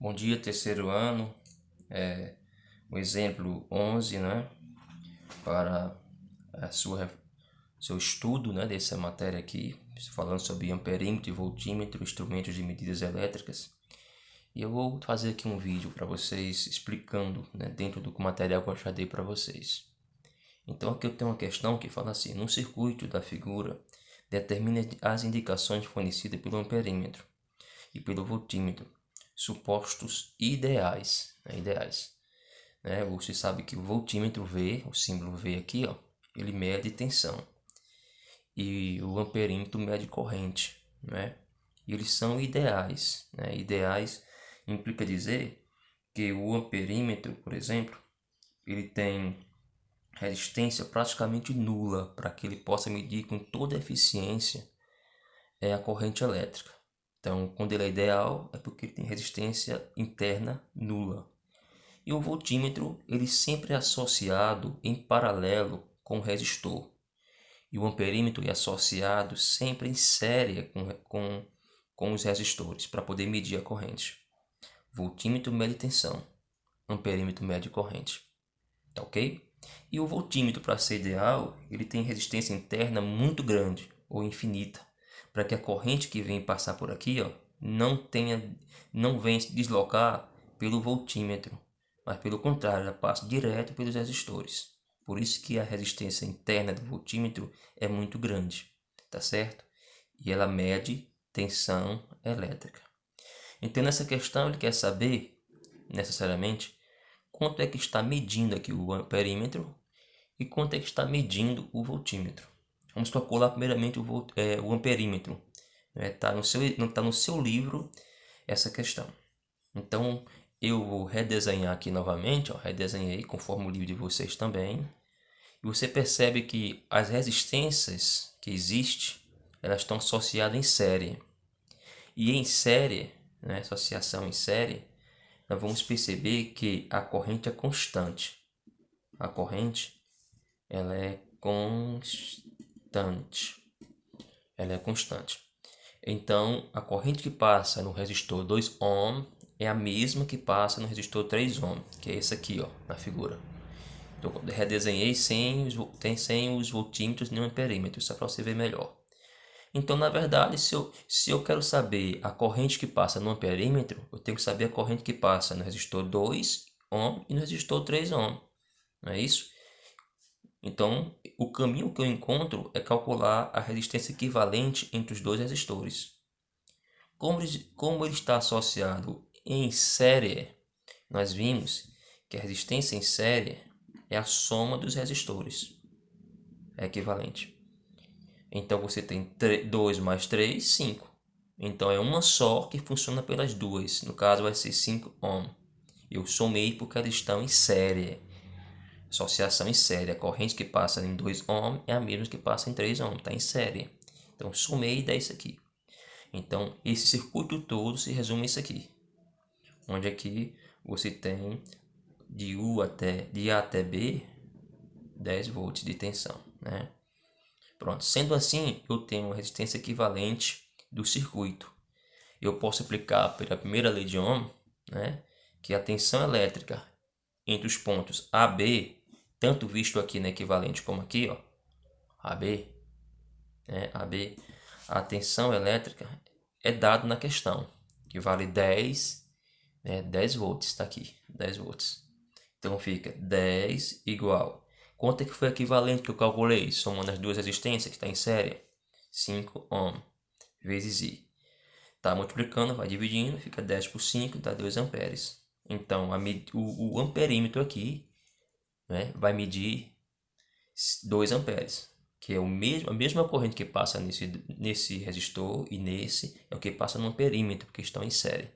Bom dia, terceiro ano. O exemplo 11, né? Para seu estudo, né, dessa matéria aqui, falando sobre amperímetro e voltímetro, instrumentos de medidas elétricas. E eu vou fazer aqui um vídeo para vocês explicando, né, dentro do material que eu já dei para vocês. Então aqui eu tenho uma questão que fala assim: no circuito da figura, determine as indicações fornecidas pelo amperímetro e pelo voltímetro, supostos ideais, né? Você sabe que o voltímetro V, o símbolo V aqui, ó, ele mede tensão e o amperímetro mede corrente, né? E eles são ideais, né? Ideais implica dizer que o amperímetro, por exemplo, ele tem resistência praticamente nula para que ele possa medir com toda a eficiência a corrente elétrica. Então, quando ele é ideal, é porque ele tem resistência interna nula. E o voltímetro, ele sempre é associado em paralelo com o resistor. E o amperímetro é associado sempre em série com os resistores, para poder medir a corrente. Voltímetro mede tensão, amperímetro mede corrente. Tá ok? E o voltímetro, para ser ideal, ele tem resistência interna muito grande ou infinita, para que a corrente que vem passar por aqui, ó, não venha se deslocar pelo voltímetro, mas pelo contrário, ela passa direto pelos resistores. Por isso que a resistência interna do voltímetro é muito grande, tá certo? E ela mede tensão elétrica. Então nessa questão ele quer saber, necessariamente, quanto é que está medindo aqui o amperímetro e quanto é que está medindo o voltímetro. Vamos calcular primeiramente o amperímetro. Está no seu livro essa questão. Então eu vou redesenhar aqui novamente, ó, redesenhei conforme o livro de vocês também. E você percebe que as resistências que existem, elas estão associadas em série. E em série, né, associação em série, nós vamos perceber que a corrente é constante. A corrente, ela é constante. Ela é constante. Então, a corrente que passa no resistor 2 ohm é a mesma que passa no resistor 3 ohm, que é esse aqui, ó, na figura. Então, eu redesenhei sem os voltímetros nem o amperímetro, só para você ver melhor. Então, na verdade, se eu quero saber a corrente que passa no amperímetro, eu tenho que saber a corrente que passa no resistor 2 ohm e no resistor 3 ohm. Não é isso? Então, o caminho que eu encontro é calcular a resistência equivalente entre os dois resistores. Como ele está associado em série, nós vimos que a resistência em série é a soma dos resistores. É equivalente. Então, você tem 2 mais 3, 5. Então, é uma só que funciona pelas duas. No caso, vai ser 5 ohm. Eu somei porque elas estão em série. Associação em série. A corrente que passa em 2 ohm é a mesma que passa em 3 ohm. Está em série. Então, somei e dá isso aqui. Então, esse circuito todo se resume a isso aqui. Onde aqui você tem de A até B 10 volts de tensão, né? Pronto. Sendo assim, eu tenho uma resistência equivalente do circuito. Eu posso aplicar pela primeira lei de Ohm, né, que a tensão elétrica entre os pontos A, B, tanto visto aqui na equivalente como aqui, ó, AB, né, AB, a tensão elétrica é dado na questão, que vale 10, né, 10 volts, está aqui, 10 volts. Então fica 10 igual. Quanto é que foi equivalente que eu calculei? Somando as duas resistências que está em série. 5 ohm vezes I. Tá multiplicando, vai dividindo, fica 10 por 5, dá 2 amperes. Então o amperímetro aqui, né, vai medir 2 amperes. Que é a mesma corrente que passa nesse resistor e nesse é o que passa no amperímetro, porque estão em série.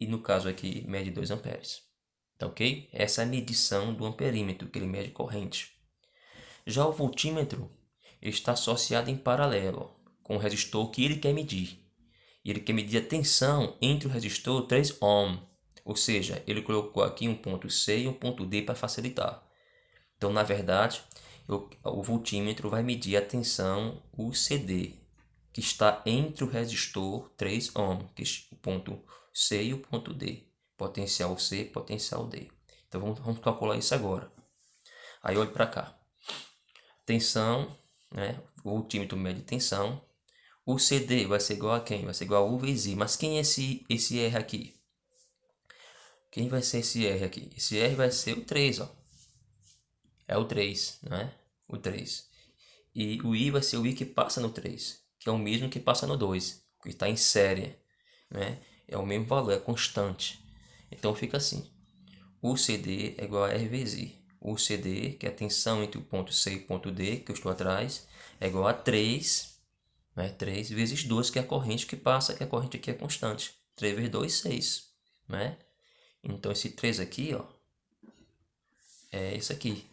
E no caso aqui, mede 2 amperes. Tá ok? Essa é a medição do amperímetro, que ele mede corrente. Já o voltímetro está associado em paralelo com o resistor que ele quer medir. Ele quer medir a tensão entre o resistor 3 ohm. Ou seja, ele colocou aqui um ponto C e um ponto D para facilitar. Então, na verdade, o voltímetro vai medir a tensão UCD, que está entre o resistor 3 ohm, que é o ponto C e o ponto D. Potencial C, potencial D. Então vamos calcular isso agora. Aí olhe para cá. Tensão, né? O multímetro mede tensão. O CD vai ser igual a quem? Vai ser igual a U vezes I. Mas quem é esse R aqui? Quem vai ser esse R aqui? Esse R vai ser o 3, ó. É o 3, né? O 3. E o I vai ser o I que passa no 3, que é o mesmo que passa no 2, que está em série, né? É o mesmo valor, é constante. Então fica assim. O CD é igual a R vezes I. O CD, que é a tensão entre o ponto C e o ponto D, que eu estou atrás, é igual a 3, né? 3 vezes 2, que é a corrente que passa, que a corrente aqui é constante. 3 vezes 2, 6, né? Então esse 3 aqui, ó, é esse aqui.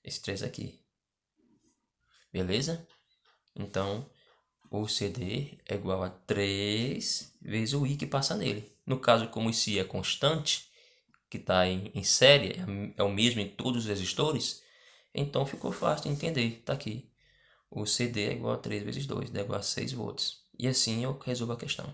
Esse 3 aqui. Beleza? Então, o CD é igual a 3 vezes o I que passa nele. No caso, como esse I é constante, que está em série, é o mesmo em todos os resistores, então ficou fácil de entender. Está aqui. O CD é igual a 3 vezes 2, é igual a 6 volts. E assim eu resolvo a questão.